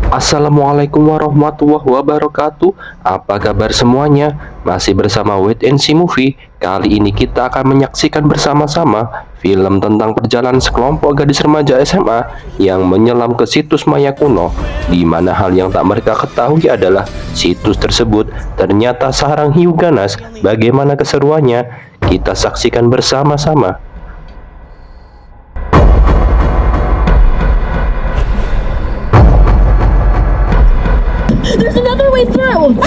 Assalamualaikum warahmatullahi wabarakatuh. Apa kabar semuanya? Masih bersama Wait and See Movie. Kali ini kita akan menyaksikan bersama-sama film tentang perjalanan sekelompok gadis remaja SMA yang menyelam ke situs maya kuno, di mana hal yang tak mereka ketahui adalah situs tersebut ternyata sarang hiu ganas. Bagaimana keseruannya? Kita saksikan bersama-sama. There's another way through!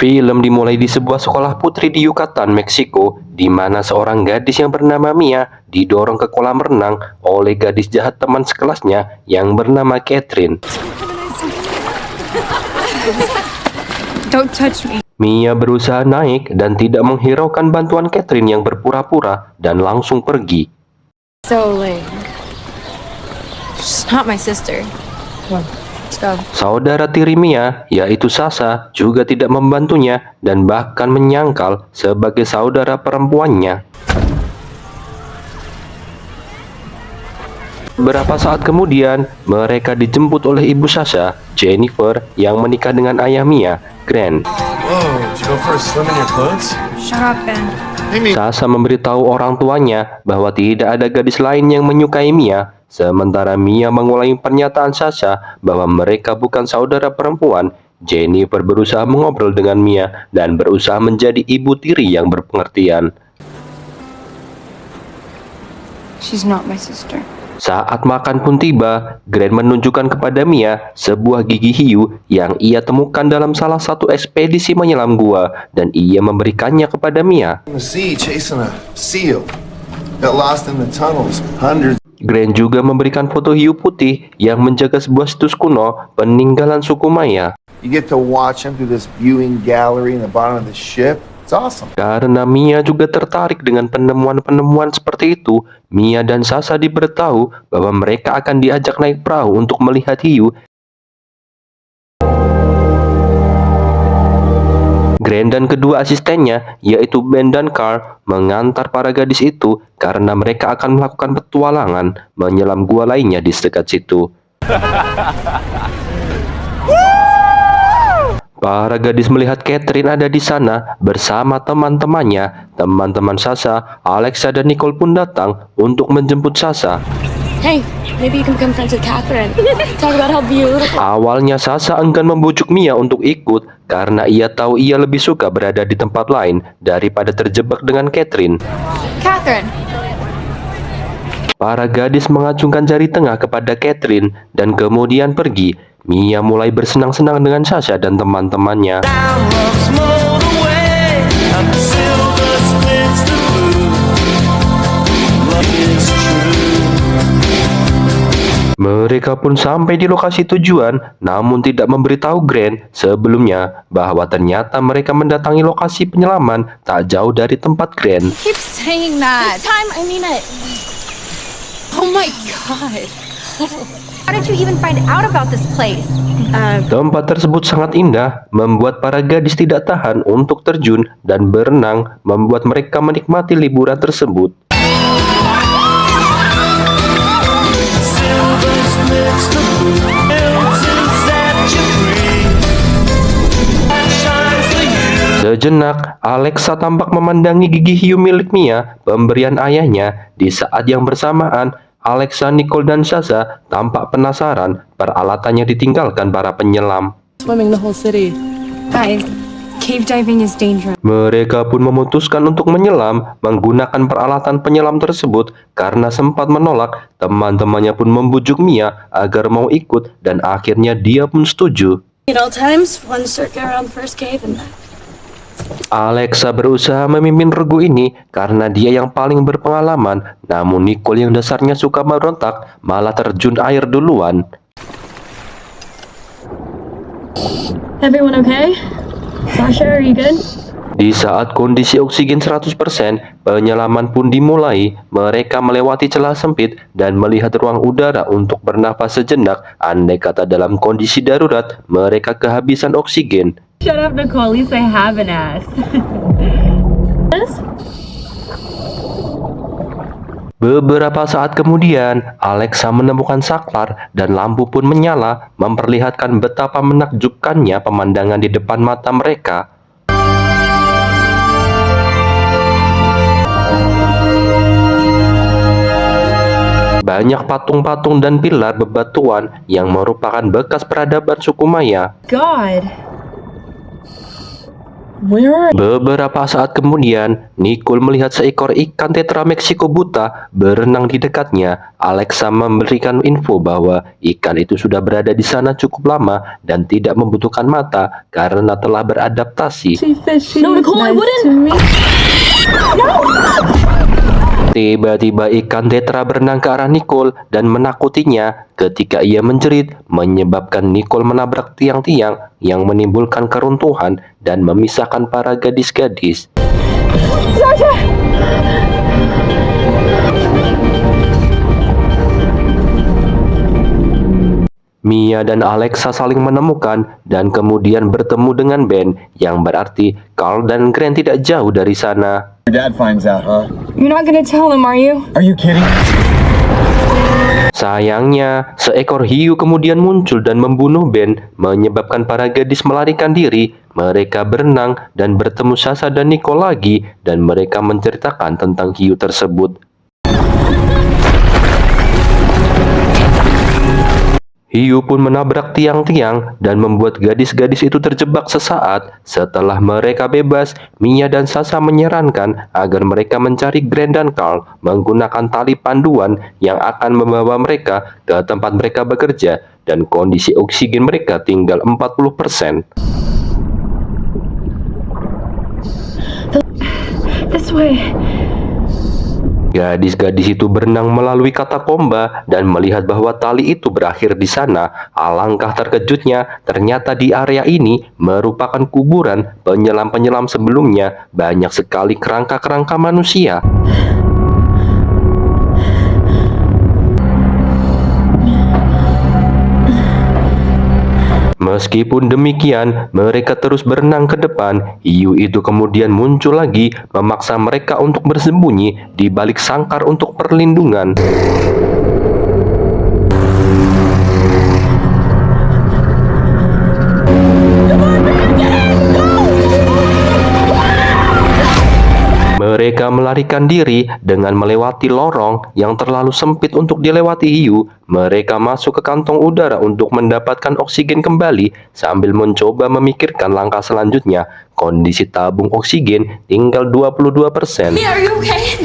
Film dimulai di sebuah sekolah putri di Yucatan, Meksiko, di mana seorang gadis yang bernama Mia didorong ke kolam renang oleh gadis jahat teman sekelasnya yang bernama Catherine. Don't touch me. Mia berusaha naik dan tidak menghiraukan bantuan Catherine yang berpura-pura dan langsung pergi. So lame. She's not my sister. Let's go. Saudara tiri Mia, yaitu Sasha, juga tidak membantunya dan bahkan menyangkal sebagai saudara perempuannya. Beberapa saat kemudian, mereka dijemput oleh ibu Sasha, Jennifer, yang menikah dengan ayah Mia, Grant. Whoa, did you go for a swim in your clothes? Shut up, Ben. Sasha memberitahu orang tuanya bahwa tidak ada gadis lain yang menyukai Mia, sementara Mia mengulangi pernyataan Sasha bahwa mereka bukan saudara perempuan. Jennifer berusaha mengobrol dengan Mia dan berusaha menjadi ibu tiri yang berpengertian. She's not my sister. Saat makan pun tiba, Grant menunjukkan kepada Mia sebuah gigi hiu yang ia temukan dalam salah satu ekspedisi menyelam gua dan ia memberikannya kepada Mia. In the sea, chasing a seal. Got lost in the tunnels. Hundreds. Grant juga memberikan foto hiu putih yang menjaga sebuah situs kuno peninggalan suku Maya. You get to watch them through this viewing gallery in the bottom of the ship. It's awesome. Karena Mia juga tertarik dengan penemuan-penemuan seperti itu, Mia dan Sasha diberitahu bahwa mereka akan diajak naik perahu untuk melihat hiu. Grant dan kedua asistennya, yaitu Ben dan Carl, mengantar para gadis itu karena mereka akan melakukan petualangan menyelam gua lainnya di dekat situ. Para gadis melihat Catherine ada di sana bersama teman-temannya. Teman-teman Sasha, Alexa dan Nicole pun datang untuk menjemput Sasha. Hey, maybe you can become friends with Catherine. Talk about how beautiful. Awalnya Sasha enggan membujuk Mia untuk ikut karena ia tahu ia lebih suka berada di tempat lain daripada terjebak dengan Catherine. Catherine. Para gadis mengacungkan jari tengah kepada Catherine dan kemudian pergi. Mia mulai bersenang-senang dengan Sasha dan teman-temannya. Mereka pun sampai di lokasi tujuan, namun tidak memberitahu Grant sebelumnya bahwa ternyata mereka mendatangi lokasi penyelaman tak jauh dari tempat Grant. Keep saying that. This time, I mean it. Oh my god. How did you even find out about this place? Tempat tersebut sangat indah, membuat para gadis tidak tahan untuk terjun dan berenang, membuat mereka menikmati liburan tersebut. Sejenak, Alexa tampak memandangi gigi hiu milik Mia, pemberian ayahnya. Di saat yang bersamaan, Alexa, Nicole, dan Sasha tampak penasaran peralatannya ditinggalkan para penyelam. Swimming the whole city. Guys, Cave diving is dangerous. Mereka pun memutuskan untuk menyelam menggunakan peralatan penyelam tersebut karena sempat menolak. Teman-temannya pun membujuk Mia agar mau ikut dan akhirnya dia pun setuju. At all times, one circuit around the first cave and back. Alexa berusaha memimpin regu ini karena dia yang paling berpengalaman, namun Nicole yang dasarnya suka berontak malah terjun air duluan. Everyone okay? Sasha, are you good? Di saat kondisi oksigen 100%, penyelaman pun dimulai. Mereka melewati celah sempit dan melihat ruang udara untuk bernafas sejenak. Andai kata dalam kondisi darurat, mereka kehabisan oksigen. Shut up, Nicole. At least I have an ass. Beberapa saat kemudian, Alexa menemukan saklar dan lampu pun menyala, memperlihatkan betapa menakjubkannya pemandangan di depan mata mereka. Banyak patung-patung dan pilar bebatuan yang merupakan bekas peradaban suku Maya. God. Beberapa saat kemudian, Nicole melihat seekor ikan tetra Meksiko buta berenang di dekatnya. Alexa memberikan info bahwa ikan itu sudah berada di sana cukup lama dan tidak membutuhkan mata karena telah beradaptasi. No, Nicole, I wouldn't. Tiba-tiba ikan tetra berenang ke arah Nicole dan menakutinya. Ketika ia menjerit, menyebabkan Nicole menabrak tiang-tiang yang menimbulkan keruntuhan dan memisahkan para gadis-gadis. Mia dan Alexa saling menemukan dan kemudian bertemu dengan Ben, yang berarti Carl dan Grant tidak jauh dari sana. Your dad finds out, huh? You're not gonna tell him, are you? Are you kidding? Sayangnya, seekor hiu kemudian muncul dan membunuh Ben, menyebabkan para gadis melarikan diri. Mereka berenang dan bertemu Sasha dan Nicole lagi, dan mereka menceritakan tentang hiu tersebut. Hiu pun menabrak tiang-tiang dan membuat gadis-gadis itu terjebak sesaat. Setelah mereka bebas, Mia dan Sasha menyarankan agar mereka mencari Grant dan Carl menggunakan tali panduan yang akan membawa mereka ke tempat mereka bekerja, dan kondisi oksigen mereka tinggal 40%. This way. Gadis-gadis itu berenang melalui katakomba dan melihat bahwa tali itu berakhir di sana. Alangkah terkejutnya, ternyata di area ini merupakan kuburan penyelam-penyelam sebelumnya. Banyak sekali kerangka-kerangka manusia. Meskipun demikian, mereka terus berenang ke depan. Hiu itu kemudian muncul lagi, memaksa mereka untuk bersembunyi di balik sangkar untuk perlindungan. Mereka melarikan diri dengan melewati lorong yang terlalu sempit untuk dilewati hiu. Mereka masuk ke kantong udara untuk mendapatkan oksigen kembali sambil mencoba memikirkan langkah selanjutnya. Kondisi tabung oksigen tinggal 22%. Are you okay?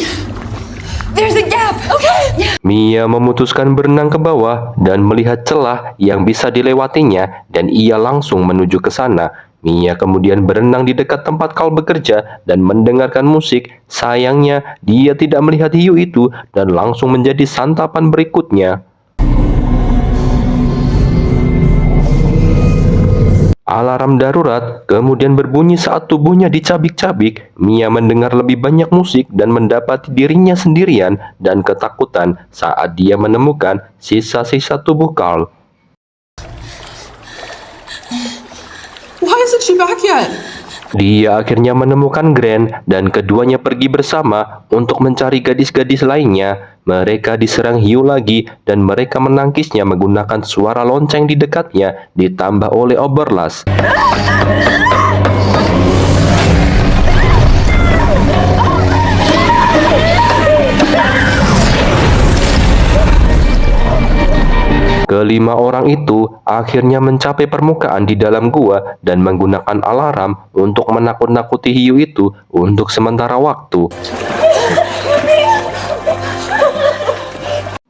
There's a gap, okay? Mia memutuskan berenang ke bawah dan melihat celah yang bisa dilewatinya, dan ia langsung menuju ke sana. Mia kemudian berenang di dekat tempat Carl bekerja dan mendengarkan musik. Sayangnya, dia tidak melihat hiu itu dan langsung menjadi santapan berikutnya. Alarm darurat kemudian berbunyi saat tubuhnya dicabik-cabik. Mia mendengar lebih banyak musik dan mendapati dirinya sendirian dan ketakutan saat dia menemukan sisa-sisa tubuh Carl. Why isn't she back yet? Dia akhirnya menemukan Grant dan keduanya pergi bersama untuk mencari gadis-gadis lainnya. Mereka diserang hiu lagi dan mereka menangkisnya menggunakan suara lonceng di dekatnya ditambah oleh Oberlas. Kelima orang itu akhirnya mencapai permukaan di dalam gua dan menggunakan alarm untuk menakut-nakuti hiu itu untuk sementara waktu.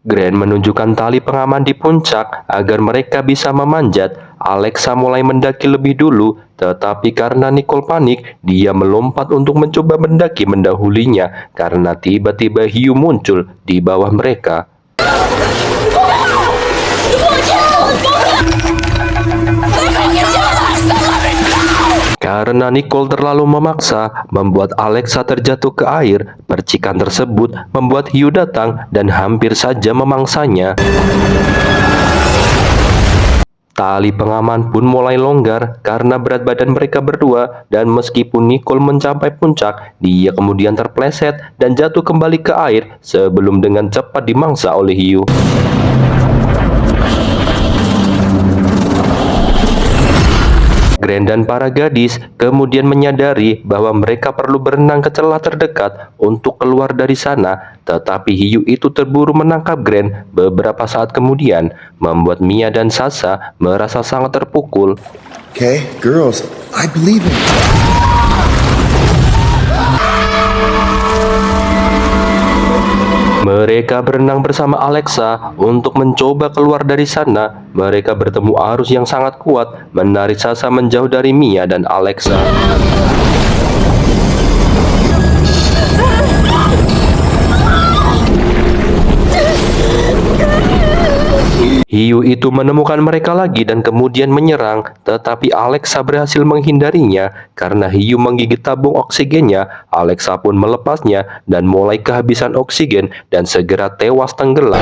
Grant menunjukkan tali pengaman di puncak agar mereka bisa memanjat. Alexa mulai mendaki lebih dulu, tetapi karena Nicole panik, dia melompat untuk mencoba mendaki mendahulinya karena tiba-tiba hiu muncul di bawah mereka. Karena Nicole terlalu memaksa, membuat Alexa terjatuh ke air. Percikan tersebut membuat hiu datang dan hampir saja memangsanya. Tali pengaman pun mulai longgar karena berat badan mereka berdua, dan meskipun Nicole mencapai puncak, dia kemudian terpleset dan jatuh kembali ke air sebelum dengan cepat dimangsa oleh hiu. Grant dan para gadis kemudian menyadari bahwa mereka perlu berenang ke celah terdekat untuk keluar dari sana, tetapi hiu itu terburu menangkap Grant beberapa saat kemudian, membuat Mia dan Sasha merasa sangat terpukul. Okay, girls, I believe in you. Mereka berenang bersama Alexa untuk mencoba keluar dari sana. Mereka bertemu arus yang sangat kuat, menarik Sasha menjauh dari Mia dan Alexa. Hiu itu menemukan mereka lagi dan kemudian menyerang, tetapi Alexa berhasil menghindarinya. Karena hiu menggigit tabung oksigennya, Alexa pun melepasnya dan mulai kehabisan oksigen dan segera tewas tenggelam.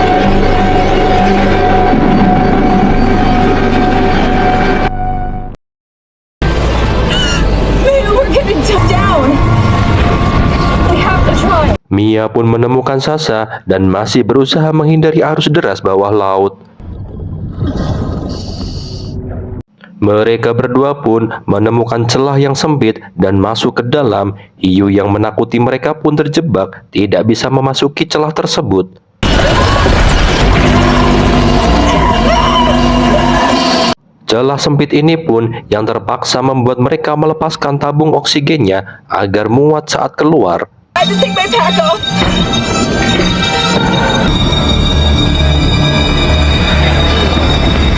We're getting down. We have to try. Mia pun menemukan Sasha dan masih berusaha menghindari arus deras bawah laut. Mereka berdua pun menemukan celah yang sempit dan masuk ke dalam. Hiu yang menakuti mereka pun terjebak, tidak bisa memasuki celah tersebut. Celah sempit ini pun yang terpaksa membuat mereka melepaskan tabung oksigennya agar muat saat keluar. I have to take my pack off.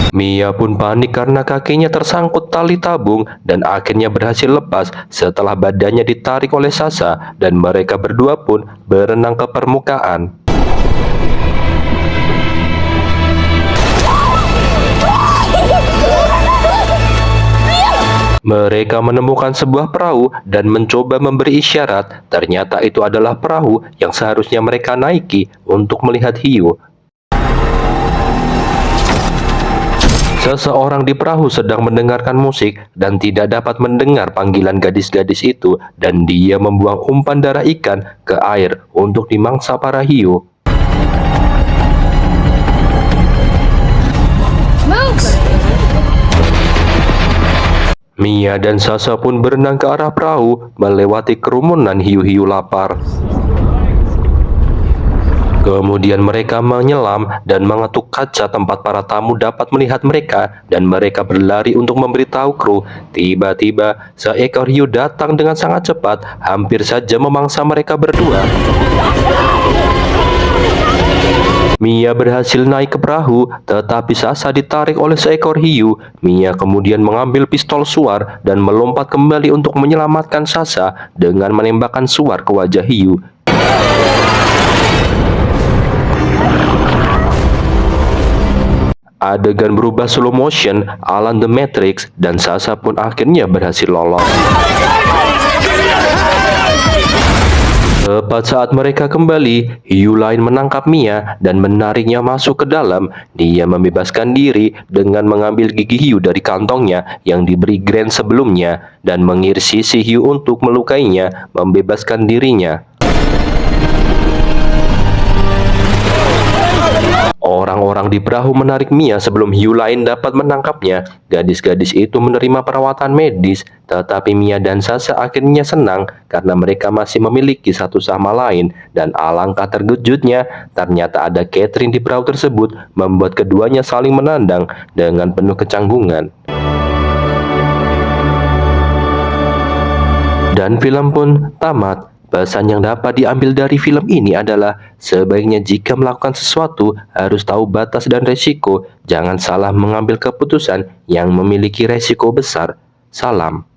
Mia pun panik karena kakinya tersangkut tali tabung dan akhirnya berhasil lepas setelah badannya ditarik oleh Sasha, dan mereka berdua pun berenang ke permukaan. Mereka menemukan sebuah perahu dan mencoba memberi isyarat. Ternyata itu adalah perahu yang seharusnya mereka naiki untuk melihat hiu. Seseorang di perahu sedang mendengarkan musik dan tidak dapat mendengar panggilan gadis-gadis itu, dan dia membuang umpan darah ikan ke air untuk dimangsa para hiu. Mia dan Sasha pun berenang ke arah perahu, melewati kerumunan hiu-hiu lapar. Kemudian mereka menyelam dan mengetuk kaca tempat para tamu dapat melihat mereka, dan mereka berlari untuk memberitahu kru. Tiba-tiba seekor hiu datang dengan sangat cepat, hampir saja memangsa mereka berdua. Mia berhasil naik ke perahu, tetapi Sasha ditarik oleh seekor hiu. Mia kemudian mengambil pistol suar dan melompat kembali untuk menyelamatkan Sasha dengan menembakkan suar ke wajah hiu. Adegan berubah slow motion ala The Matrix, dan Sasha pun akhirnya berhasil lolos. Tepat saat mereka kembali, hiu lain menangkap Mia dan menariknya masuk ke dalam. Dia membebaskan diri dengan mengambil gigi hiu dari kantongnya yang diberi Grant sebelumnya dan mengiris si hiu untuk melukainya, membebaskan dirinya. Orang-orang orang di perahu menarik Mia sebelum hiu lain dapat menangkapnya. Gadis-gadis itu menerima perawatan medis, tetapi Mia dan Sasha akhirnya senang karena mereka masih memiliki satu sama lain. Dan alangkah terkejutnya, ternyata ada Catherine di perahu tersebut, membuat keduanya saling menandang dengan penuh kecanggungan. Dan film pun tamat. Pesan yang dapat diambil dari film ini adalah sebaiknya jika melakukan sesuatu harus tahu batas dan resiko. Jangan salah mengambil keputusan yang memiliki resiko besar. Salam.